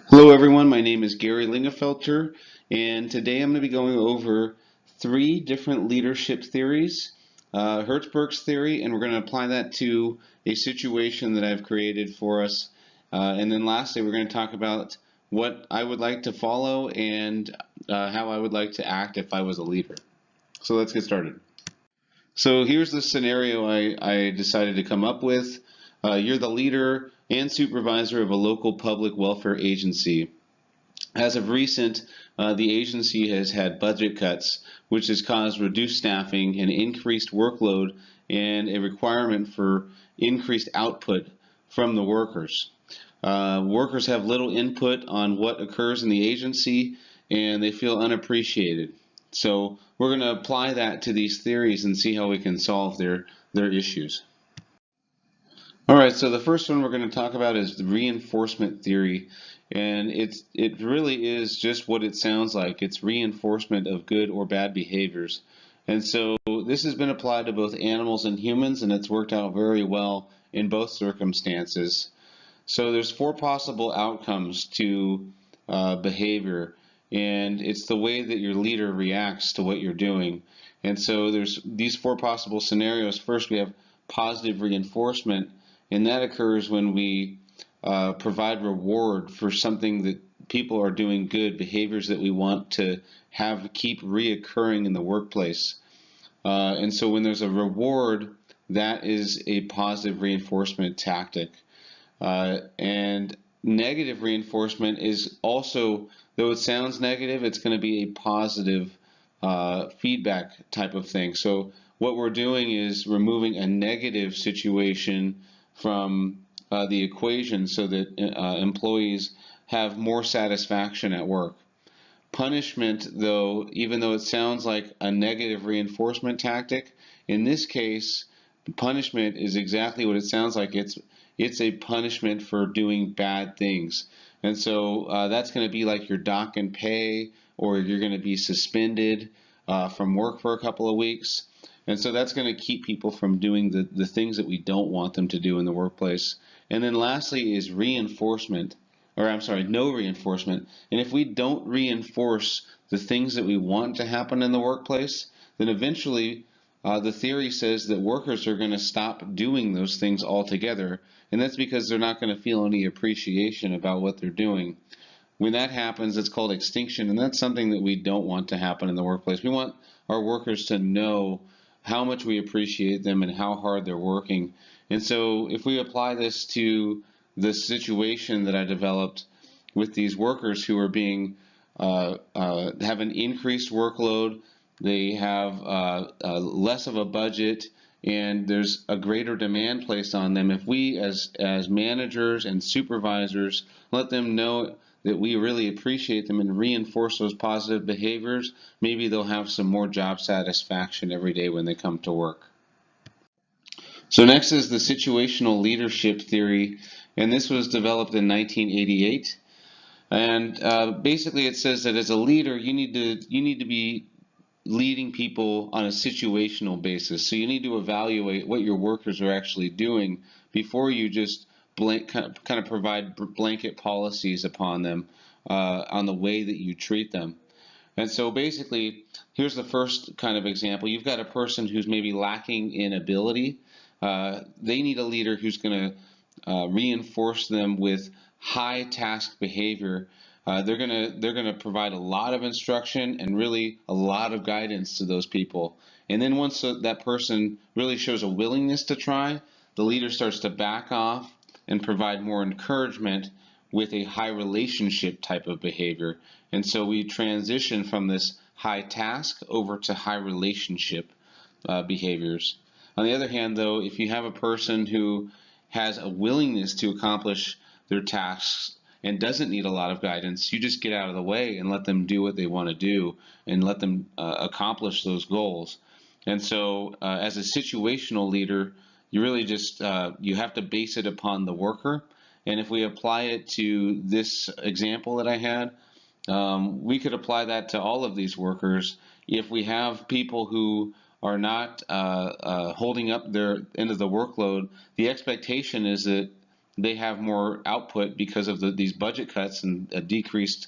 Hello everyone, my name is Gary Lingefelter, and today I'm going to be going over three different leadership theories, Hertzberg's theory, and we're going to apply that to a situation that I've created for us. And then lastly, we're going to talk about what I would like to follow and how I would like to act if I was a leader. So let's get started. So here's the scenario I decided to come up with. You're the leader and supervisor of a local public welfare agency. As of recent, the agency has had budget cuts, which has caused reduced staffing and increased workload and a requirement for increased output from the workers. Workers have little input on what occurs in the agency and they feel unappreciated. So we're going to apply that to these theories and see how we can solve their issues. All right, so the first one we're going to talk about is the reinforcement theory, and it really is just what it sounds like. It's reinforcement of good or bad behaviors. And so this has been applied to both animals and humans, and it's worked out very well in both circumstances. So there's four possible outcomes to behavior, and it's the way that your leader reacts to what you're doing. And so there's these four possible scenarios. First, we have positive reinforcement, and that occurs when we provide reward for something that people are doing good, behaviors that we want to have keep reoccurring in the workplace. And so when there's a reward, that is a positive reinforcement tactic. And negative reinforcement is also, though it sounds negative, it's going to be a positive feedback type of thing. So what we're doing is removing a negative situation from the equation so that employees have more satisfaction at work. Punishment, though, even though it sounds like a negative reinforcement tactic, in this case, punishment is exactly what it sounds like. It's a punishment for doing bad things. And so that's going to be like your dock and pay, or you're going to be suspended from work for a couple of weeks. And so that's going to keep people from doing the things that we don't want them to do in the workplace. And then lastly is reinforcement, or I'm sorry, no reinforcement. And if we don't reinforce the things that we want to happen in the workplace, then eventually the theory says that workers are going to stop doing those things altogether, and that's because they're not going to feel any appreciation about what they're doing. When that happens, it's called extinction, and that's something that we don't want to happen in the workplace. We want our workers to know how much we appreciate them and how hard they're working. And so if we apply this to the situation that I developed with these workers who are being have an increased workload, they have less of a budget, and there's a greater demand placed on them. If we as managers and supervisors let them know that we really appreciate them and reinforce those positive behaviors, maybe they'll have some more job satisfaction every day when they come to work. So next is the situational leadership theory, and this was developed in 1988. And basically it says that as a leader, you need to be leading people on a situational basis. So you need to evaluate what your workers are actually doing before you just kind of provide blanket policies upon them on the way that you treat them. And so basically, here's the first kind of example. You've got a person who's maybe lacking in ability. They need a leader who's going to reinforce them with high task behavior. They're gonna provide a lot of instruction and really a lot of guidance to those people. And then once that person really shows a willingness to try, the leader starts to back off and provide more encouragement with a high relationship type of behavior. And so we transition from this high task over to high relationship behaviors. On the other hand, though, if you have a person who has a willingness to accomplish their tasks and doesn't need a lot of guidance, you just get out of the way and let them do what they want to do and let them accomplish those goals. And so as a situational leader, you really just you have to base it upon the worker. And if we apply it to this example that I had, we could apply that to all of these workers. If we have people who are not holding up their end of the workload, the expectation is that they have more output because of these budget cuts and decreased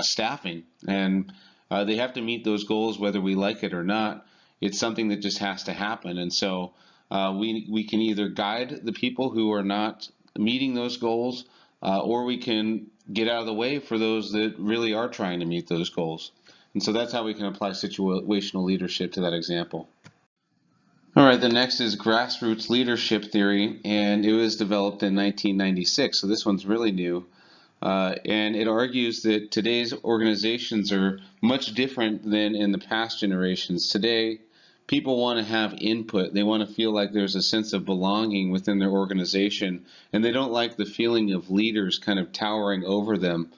staffing. And they have to meet those goals whether we like it or not. It's something that just has to happen. And so we can either guide the people who are not meeting those goals, or we can get out of the way for those that really are trying to meet those goals. And so that's how we can apply situational leadership to that example. All right, the next is grassroots leadership theory, and it was developed in 1996, so this one's really new. And it argues that today's organizations are much different than in the past generations. Today, people want to have input. They want to feel like there's a sense of belonging within their organization, and they don't like the feeling of leaders kind of towering over them.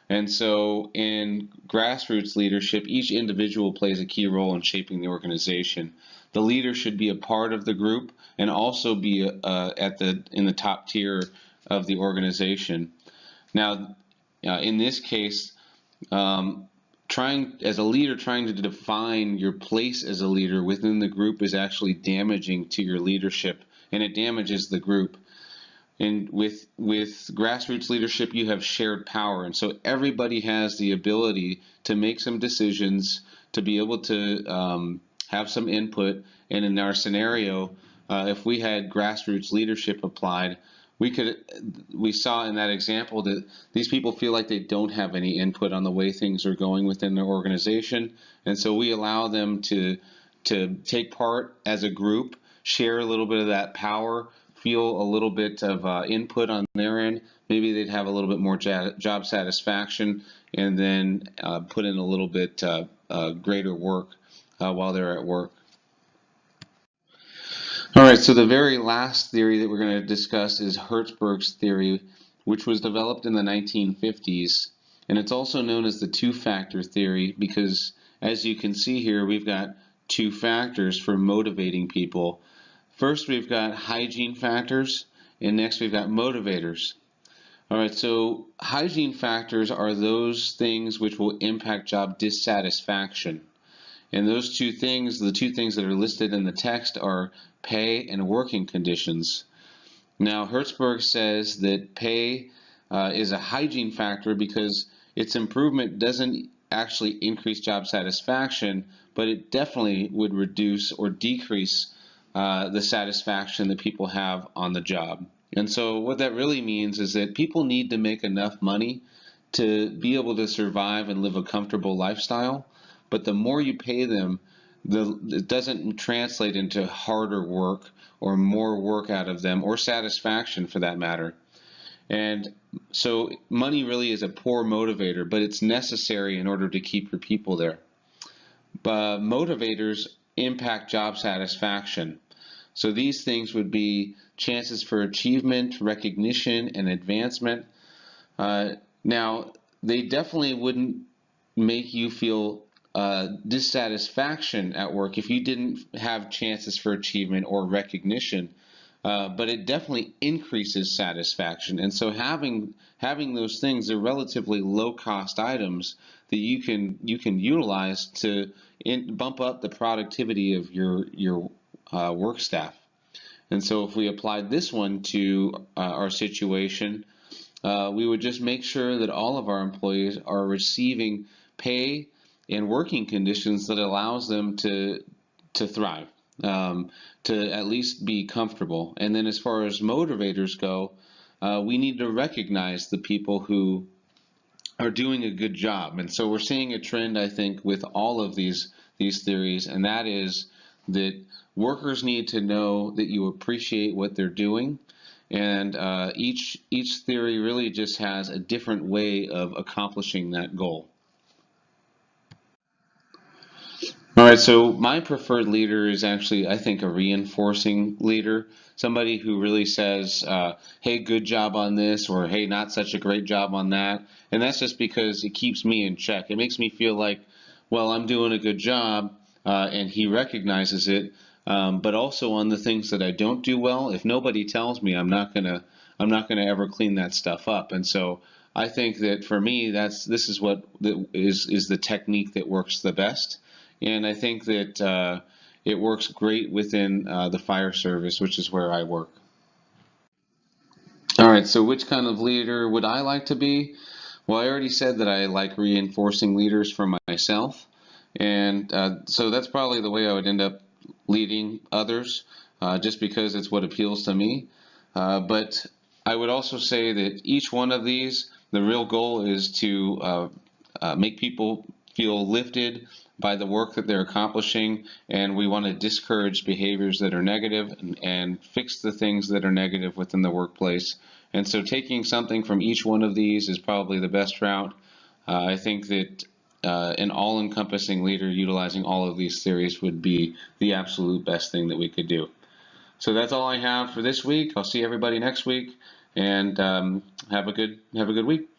And so in grassroots leadership, each individual plays a key role in shaping the organization. The leader should be a part of the group and also be in the top tier of the organization. Now, in this case, as a leader, trying to define your place as a leader within the group is actually damaging to your leadership, and it damages the group. And with grassroots leadership, you have shared power, and so everybody has the ability to make some decisions, to be able to have some input. And in our scenario, if we had grassroots leadership applied, we saw in that example that these people feel like they don't have any input on the way things are going within their organization, and so we allow them to take part as a group, share a little bit of that power, feel a little bit of input on their end. Maybe they'd have a little bit more job satisfaction, and then put in a little bit greater work while they're at work. All right, so the very last theory that we're going to discuss is Hertzberg's theory, which was developed in the 1950s. And it's also known as the two-factor theory because, as you can see here, we've got two factors for motivating people. First, we've got hygiene factors, and next we've got motivators. All right, so hygiene factors are those things which will impact job dissatisfaction. And those two things, the two things that are listed in the text, are pay and working conditions. Now, Hertzberg says that pay is a hygiene factor because its improvement doesn't actually increase job satisfaction, but it definitely would reduce or decrease the satisfaction that people have on the job. And so what that really means is that people need to make enough money to be able to survive and live a comfortable lifestyle. But the more you pay them, it doesn't translate into harder work or more work out of them or satisfaction for that matter. And so money really is a poor motivator, but it's necessary in order to keep your people there. But motivators impact job satisfaction. So these things would be chances for achievement, recognition, and advancement. Now, they definitely wouldn't make you feel dissatisfaction at work if you didn't have chances for achievement or recognition, but it definitely increases satisfaction. And so having those things are relatively low-cost items that you can utilize to bump up the productivity of your work staff. And so if we applied this one to our situation, we would just make sure that all of our employees are receiving pay and working conditions that allows them to thrive, to at least be comfortable. And then as far as motivators go, we need to recognize the people who are doing a good job. And so we're seeing a trend, I think, with all of these theories, and that is that workers need to know that you appreciate what they're doing. And each theory really just has a different way of accomplishing that goal. All right, so my preferred leader is actually, I think, a reinforcing leader. Somebody who really says, hey, good job on this, or hey, not such a great job on that. And that's just because it keeps me in check. It makes me feel like, well, I'm doing a good job, and he recognizes it. But also on the things that I don't do well, if nobody tells me, I'm not gonna ever clean that stuff up. And so I think that for me, this is what is the technique that works the best. And I think that it works great within the fire service, which is where I work. All right, so which kind of leader would I like to be? Well, I already said that I like reinforcing leaders for myself, and so that's probably the way I would end up leading others, just because it's what appeals to me. But I would also say that each one of these, the real goal is to make people feel lifted by the work that they're accomplishing, and we want to discourage behaviors that are negative and fix the things that are negative within the workplace. And so taking something from each one of these is probably the best route. I think that an all-encompassing leader utilizing all of these theories would be the absolute best thing that we could do. So that's all I have for this week. I'll see everybody next week, and have a good week.